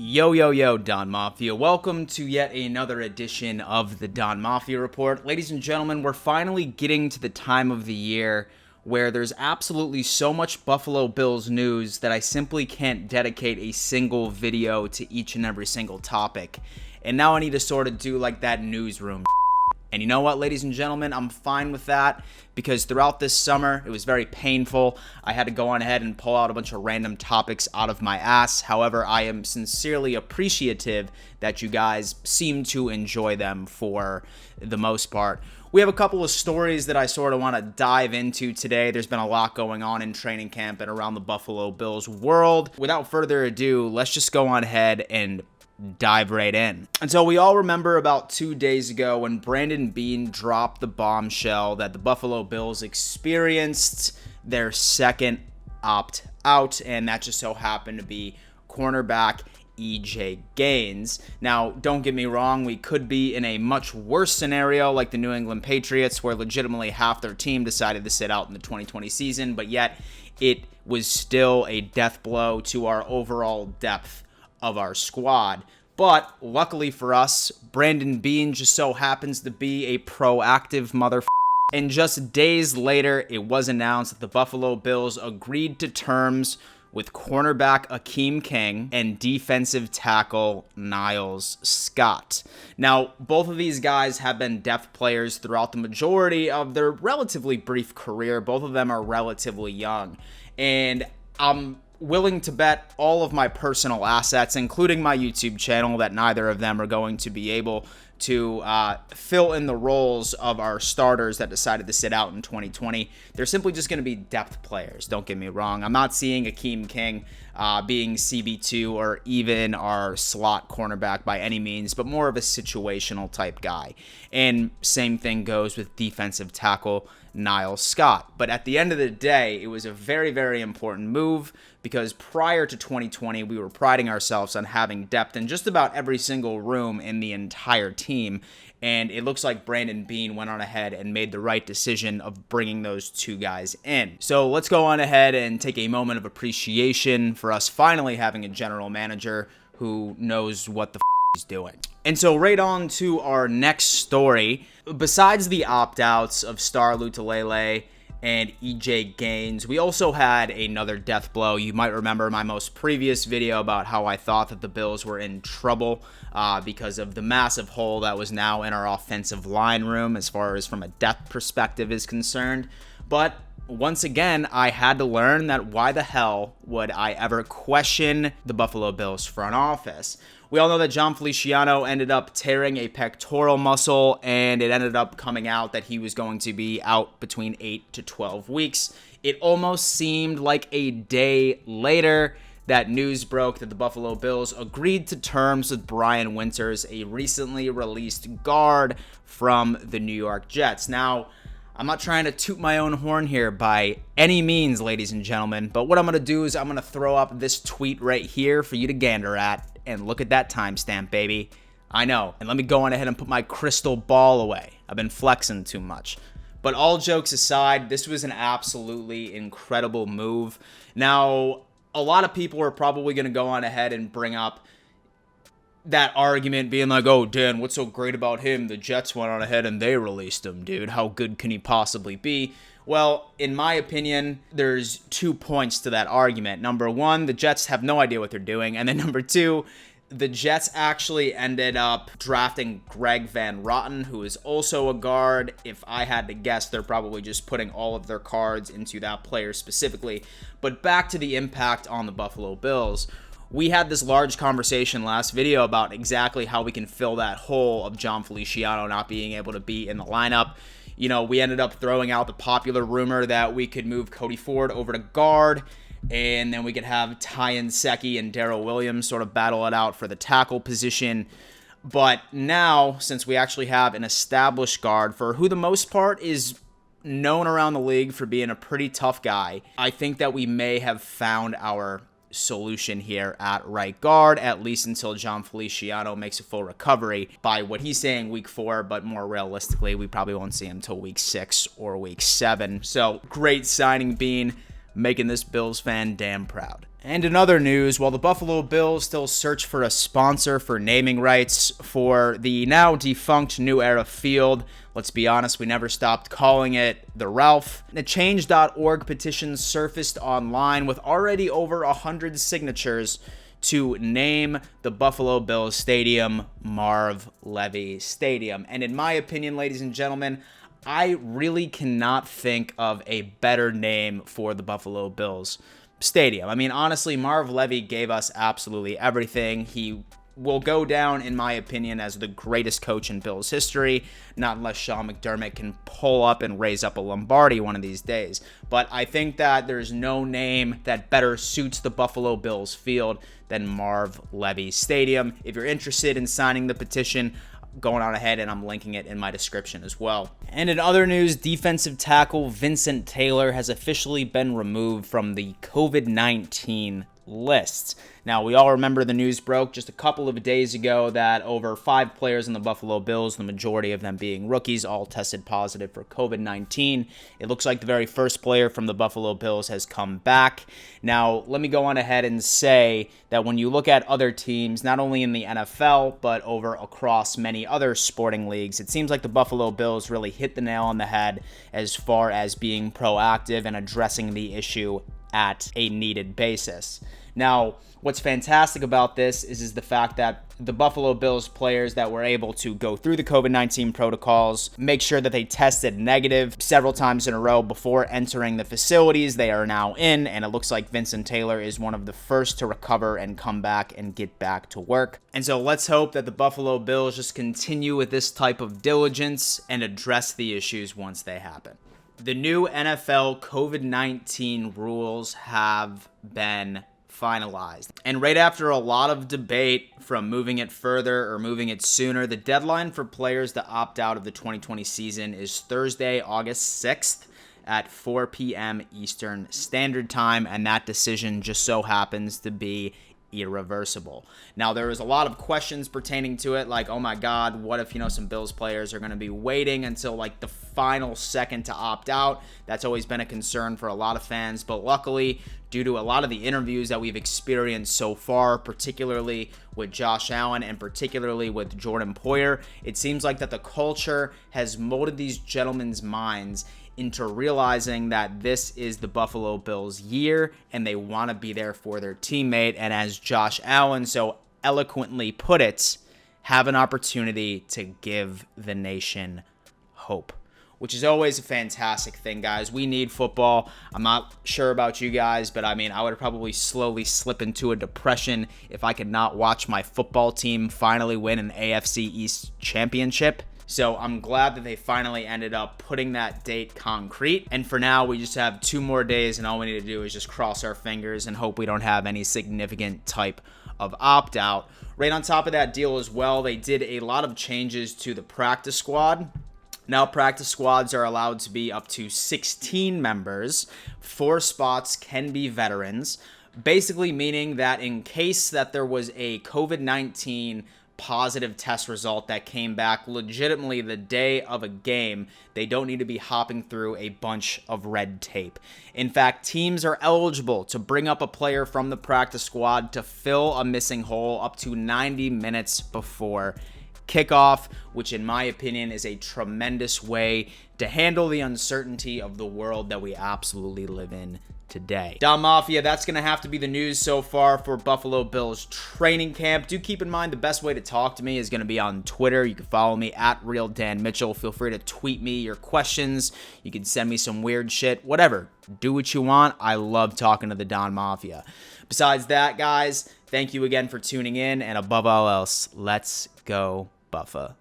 Yo, yo, yo, Don Mafia. Welcome to yet another edition of the Don Mafia Report. Ladies and gentlemen, we're finally getting to the time of the year where there's absolutely so much Buffalo Bills news that I simply can't dedicate a single video to each and every single topic. And now I need to sort of do like that newsroom. And you know what, ladies and gentlemen, I'm fine with that because throughout this summer, it was very painful. I had to go on ahead and pull out a bunch of random topics out of my ass. However, I am sincerely appreciative that you guys seem to enjoy them for the most part. We have a couple of stories that I sort of want to dive into today. There's been a lot going on in training camp and around the Buffalo Bills world. Without further ado, let's just go on ahead and dive right in. And so we all remember about 2 days ago when Brandon Beane dropped the bombshell that the Buffalo Bills experienced their second opt-out, and that just so happened to be cornerback EJ Gaines. Now, don't get me wrong, we could be in a much worse scenario like the New England Patriots, where legitimately half their team decided to sit out in the 2020 season, but yet it was still a death blow to our overall depth of our squad. But luckily for us, Brandon Beane just so happens to be a proactive motherfucker. And just days later, it was announced that the Buffalo Bills agreed to terms with cornerback Akeem King and defensive tackle Niles Scott. Now, both of these guys have been depth players throughout the majority of their relatively brief career. Both of them are relatively young. And I'm willing to bet all of my personal assets, including my YouTube channel, that neither of them are going to be able to fill in the roles of our starters that decided to sit out in 2020. They're simply just going to be depth players. Don't get me wrong. I'm not seeing Akeem King being CB2 or even our slot cornerback by any means, but more of a situational type guy. And same thing goes with defensive tackle Niles Scott. But at the end of the day, it was a very, very important move because prior to 2020, we were priding ourselves on having depth in just about every single room in the entire team. And it looks like Brandon Beane went on ahead and made the right decision of bringing those two guys in. So let's go on ahead and take a moment of appreciation for us finally having a general manager who knows what the he's doing. And so right on to our next story. Besides the opt-outs of Star Lotulelei and EJ Gaines, we also had another death blow. You might remember my most previous video about how I thought that the Bills were in trouble because of the massive hole that was now in our offensive line room as far as from a depth perspective is concerned. But once again, I had to learn that why the hell would I ever question the Buffalo Bills front office? We all know that Jon Feliciano ended up tearing a pectoral muscle, and it ended up coming out that he was going to be out between 8 to 12 weeks. It almost seemed like a day later that news broke that the Buffalo Bills agreed to terms with Brian Winters, a recently released guard from the New York Jets. Now, I'm not trying to toot my own horn here by any means, ladies and gentlemen, but what I'm going to do is I'm going to throw up this tweet right here for you to gander at. And look at that timestamp, baby. I know. And let me go on ahead and put my crystal ball away. I've been flexing too much. But all jokes aside, this was an absolutely incredible move. Now, a lot of people are probably going to go on ahead and bring up that argument being like, oh, Dan, what's so great about him? The Jets went on ahead and they released him, dude. How good can he possibly be? Well, in my opinion, there's 2 points to that argument. Number one, the Jets have no idea what they're doing. And then number two, the Jets actually ended up drafting Greg Van Roten, who is also a guard. If I had to guess, they're probably just putting all of their cards into that player specifically. But back to the impact on the Buffalo Bills. We had this large conversation last video about exactly how we can fill that hole of Jon Feliciano not being able to be in the lineup. You know, we ended up throwing out the popular rumor that we could move Cody Ford over to guard, and then we could have Ty Nsekhe and Darrell Williams sort of battle it out for the tackle position. But now, since we actually have an established guard for who the most part is known around the league for being a pretty tough guy, I think that we may have found our solution here at right guard, at least until Jon Feliciano makes a full recovery by what he's saying week 4, but more realistically, we probably won't see him until week 6 or week 7. So great signing, Bean. making this Bills fan damn proud. And in other news, while the Buffalo Bills still search for a sponsor for naming rights for the now defunct New Era Field, let's be honest, we never stopped calling it the Ralph. A change.org petition surfaced online with already over 100 signatures to name the Buffalo Bills Stadium Marv Levy Stadium. And in my opinion, ladies and gentlemen, I really cannot think of a better name for the Buffalo Bills Stadium. I mean, honestly, Marv Levy gave us absolutely everything. He will go down, in my opinion, as the greatest coach in Bills history, not unless Sean McDermott can pull up and raise up a Lombardi one of these days. But I think that there's no name that better suits the Buffalo Bills field than Marv Levy Stadium. If you're interested in signing the petition, going on ahead, and I'm linking it in my description as well. And in other news, defensive tackle Vincent Taylor has officially been removed from the COVID-19 list. Now, we all remember the news broke just a couple of days ago that over 5 players in the Buffalo Bills, the majority of them being rookies, all tested positive for COVID-19. It looks like the very first player from the Buffalo Bills has come back. Now, let me go on ahead and say that when you look at other teams, not only in the NFL, but over across many other sporting leagues, it seems like the Buffalo Bills really hit the nail on the head as far as being proactive and addressing the issue at a needed basis. Now, what's fantastic about this is the fact that the Buffalo Bills players that were able to go through the COVID-19 protocols, make sure that they tested negative several times in a row before entering the facilities they are now in, and it looks like Vincent Taylor is one of the first to recover and come back and get back to work. And so let's hope that the Buffalo Bills just continue with this type of diligence and address the issues once they happen. The new NFL COVID-19 rules have been finalized. And right after a lot of debate from moving it further or moving it sooner, the deadline for players to opt out of the 2020 season is Thursday, August 6th at 4 p.m. Eastern Standard Time, and that decision just so happens to be irreversible. Now, there was a lot of questions pertaining to it, like, oh my God, what if, some Bills players are going to be waiting until like the final second to opt out? That's always been a concern for a lot of fans, but luckily, due to a lot of the interviews that we've experienced so far, particularly with Josh Allen and particularly with Jordan Poyer, it seems like that the culture has molded these gentlemen's minds into realizing that this is the Buffalo Bills' year and they want to be there for their teammate. And as Josh Allen so eloquently put it, have an opportunity to give the nation hope, which is always a fantastic thing, guys. We need football. I'm not sure about you guys, but I would probably slowly slip into a depression if I could not watch my football team finally win an AFC East championship. So I'm glad that they finally ended up putting that date concrete. And for now, we just have 2 more days, and all we need to do is just cross our fingers and hope we don't have any significant type of opt-out. Right on top of that deal as well, they did a lot of changes to the practice squad. Now, practice squads are allowed to be up to 16 members. 4 spots can be veterans, basically meaning that in case that there was a COVID-19 positive test result that came back legitimately the day of a game, they don't need to be hopping through a bunch of red tape. In fact, teams are eligible to bring up a player from the practice squad to fill a missing hole up to 90 minutes before kickoff, which in my opinion is a tremendous way to handle the uncertainty of the world that we absolutely live in today. Don Mafia, that's going to have to be the news so far for Buffalo Bills training camp. Do keep in mind the best way to talk to me is going to be on Twitter. You can follow me at RealDanMitchell. Feel free to tweet me your questions. You can send me some weird shit. Whatever. Do what you want. I love talking to the Don Mafia. Besides that, guys, thank you again for tuning in. And above all else, let's go Buffa.